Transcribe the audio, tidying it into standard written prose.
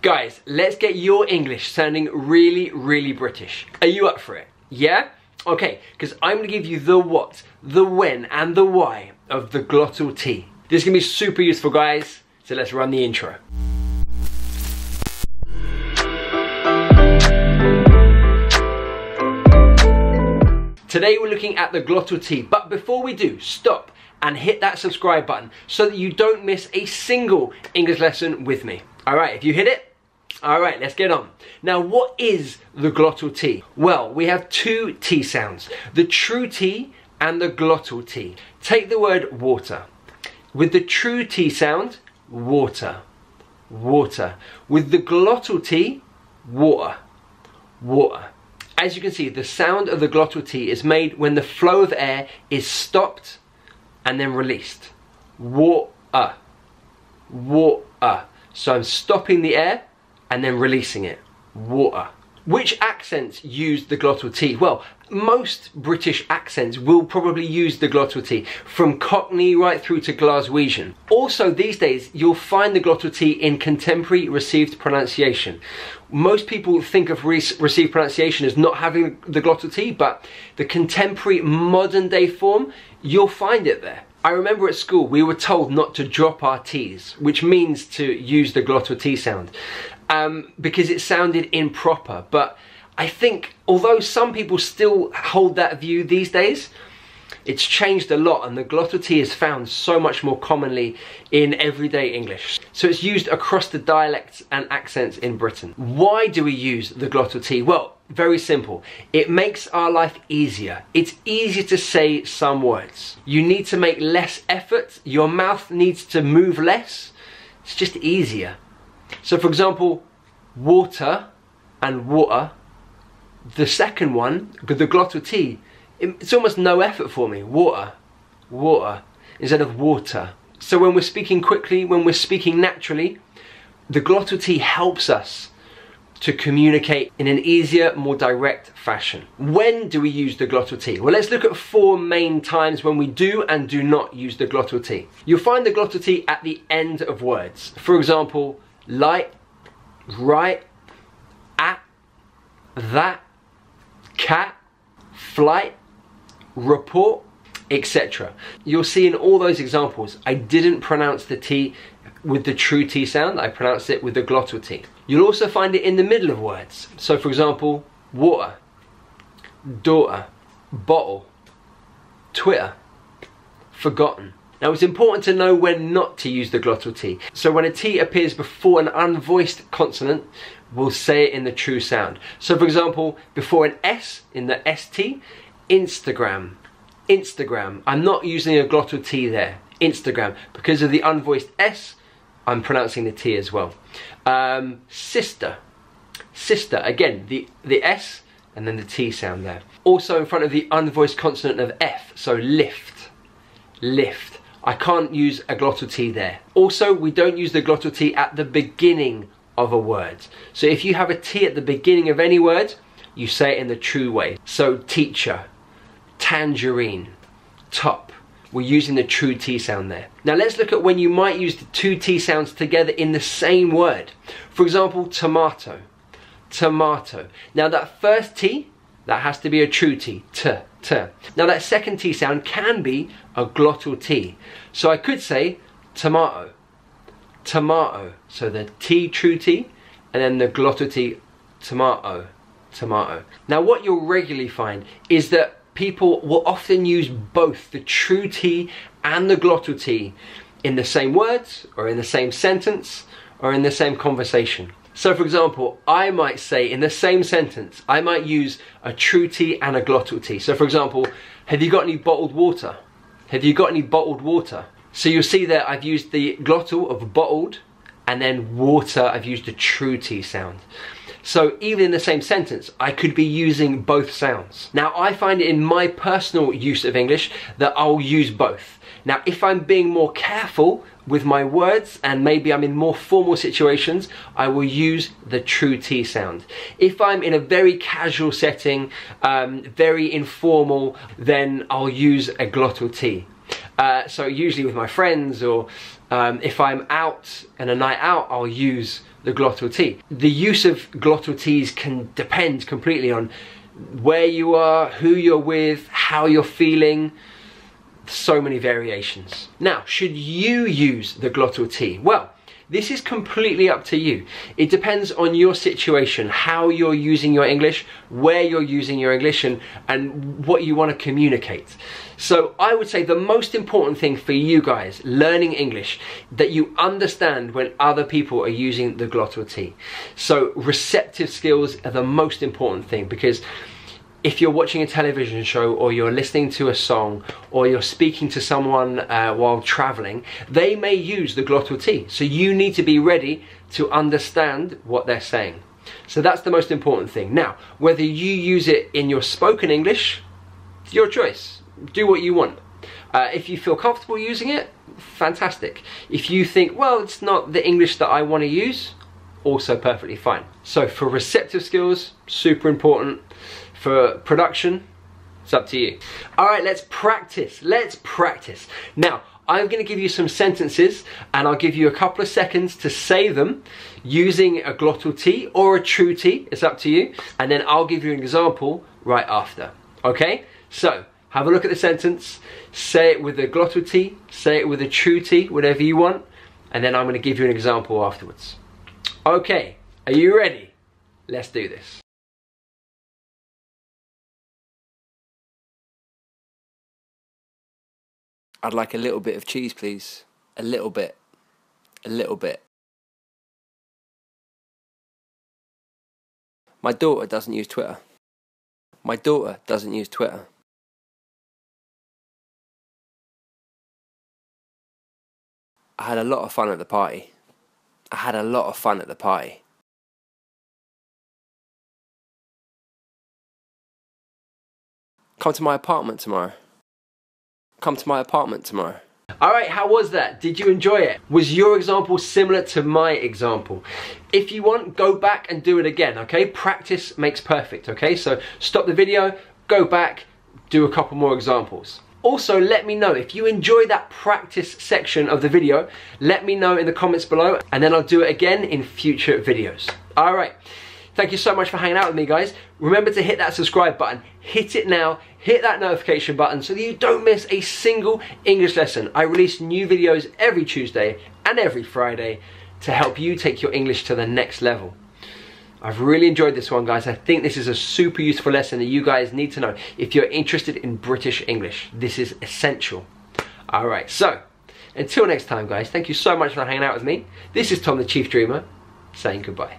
Guys, let's get your English sounding really, really British. Are you up for it? Yeah? Okay, because I'm going to give you the what, the when, and the why of the Glottal T. This is going to be super useful, guys. So let's run the intro. Today we're looking at the Glottal T, but before we do, stop and hit that subscribe button so that you don't miss a single English lesson with me. Alright, if you hit it, alright, let's get on. Now, what is the Glottal T? Well, we have two T sounds, the true T and the Glottal T. Take the word water. With the true T sound, water, water. With the Glottal T, water, water. As you can see, the sound of the Glottal T is made when the flow of air is stopped and then released. Water, water. So I'm stopping the air and then releasing it. Water. Which accents use the Glottal T? Well, most British accents will probably use the Glottal T, from Cockney right through to Glaswegian. Also, these days, you'll find the Glottal T in contemporary received pronunciation. Most people think of received pronunciation as not having the Glottal T, but the contemporary modern day form, you'll find it there. I remember at school we were told not to drop our T's, which means to use the Glottal T sound, because it sounded improper. But I think, although some people still hold that view these days, it's changed a lot, and the Glottal T is found so much more commonly in everyday English. So it's used across the dialects and accents in Britain. Why do we use the Glottal T? Well, very simple. It makes our life easier. It's easier to say some words. You need to make less effort. Your mouth needs to move less. It's just easier. So for example, water and water, the second one, the Glottal T, it's almost no effort for me. Water, water, instead of water. So when we're speaking quickly, when we're speaking naturally, the Glottal T helps us to communicate in an easier, more direct fashion. When do we use the Glottal T? Well, let's look at 4 main times when we do and do not use the Glottal T. You'll find the Glottal T at the end of words. For example, light, right, at, that, cat, flight, report, etc. You'll see in all those examples, I didn't pronounce the T with the true T sound, I pronounced it with the Glottal T. You'll also find it in the middle of words. So for example, water, daughter, bottle, Twitter, forgotten. Now it's important to know when not to use the Glottal T. So when a T appears before an unvoiced consonant, we'll say it in the true sound. So for example, before an S in the ST, Instagram, Instagram. I'm not using a Glottal T there, Instagram. Because of the unvoiced S, I'm pronouncing the T as well. Sister, sister, again, the S and then the T sound there. Also in front of the unvoiced consonant of F, so lift, lift. I can't use a Glottal T there. Also, we don't use the Glottal T at the beginning of a word. So if you have a T at the beginning of any word, you say it in the true way. So teacher, tangerine, top. We're using the true T sound there. Now let's look at when you might use the 2 T sounds together in the same word. For example, tomato, tomato. Now that first T, that has to be a true T, t. Now that second T sound can be a Glottal T. So I could say tomato, tomato. So the T, true T, and then the Glottal T, tomato, tomato. Now what you'll regularly find is that people will often use both the true T and the Glottal T in the same words, or in the same sentence, or in the same conversation. So for example, I might say in the same sentence, I might use a true T and a Glottal T. So for example, have you got any bottled water? Have you got any bottled water? So you'll see that I've used the glottal of bottled, and then water, I've used the true T sound. So even in the same sentence, I could be using both sounds. Now I find it in my personal use of English that I'll use both. Now if I'm being more careful with my words and maybe I'm in more formal situations, I will use the true T sound. If I'm in a very casual setting, very informal, then I'll use a Glottal T. So usually with my friends or If I'm out on a night out, I'll use the Glottal T. The use of Glottal Ts can depend completely on where you are, who you're with, how you're feeling. So many variations. Now, should you use the Glottal T? Well, this is completely up to you. It depends on your situation, how you're using your English, where you're using your English, and what you want to communicate. So I would say the most important thing for you guys learning English, that you understand when other people are using the Glottal T. So receptive skills are the most important thing, because if you're watching a television show, or you're listening to a song, or you're speaking to someone while traveling, they may use the Glottal T. So you need to be ready to understand what they're saying. So that's the most important thing. Now, whether you use it in your spoken English, it's your choice. Do what you want. If you feel comfortable using it, fantastic. If you think, well, it's not the English that I want to use, also perfectly fine. So for receptive skills, super important. For production, it's up to you. All right, let's practice. Let's practice. Now, I'm going to give you some sentences, and I'll give you a couple of seconds to say them using a Glottal T or a true T. It's up to you. And then I'll give you an example right after. Okay? So, have a look at the sentence. Say it with a Glottal T. Say it with a true T, whatever you want. And then I'm going to give you an example afterwards. Okay, are you ready? Let's do this. I'd like a little bit of cheese, please. A little bit. A little bit. My daughter doesn't use Twitter. My daughter doesn't use Twitter. I had a lot of fun at the party. I had a lot of fun at the party. Come to my apartment tomorrow. Come to my apartment tomorrow. All right, how was that? Did you enjoy it? Was your example similar to my example? If you want, go back and do it again, okay? Practice makes perfect, okay? So stop the video, go back, do a couple more examples. Also, let me know if you enjoy that practice section of the video. Let me know in the comments below, and then I'll do it again in future videos. All right. Thank you so much for hanging out with me, guys. Remember to hit that subscribe button. Hit it now. Hit that notification button so that you don't miss a single English lesson. I release new videos every Tuesday and every Friday to help you take your English to the next level. I've really enjoyed this one, guys. I think this is a super useful lesson that you guys need to know if you're interested in British English. This is essential. All right, so until next time, guys, thank you so much for hanging out with me. This is Tom the Chief Dreamer saying goodbye.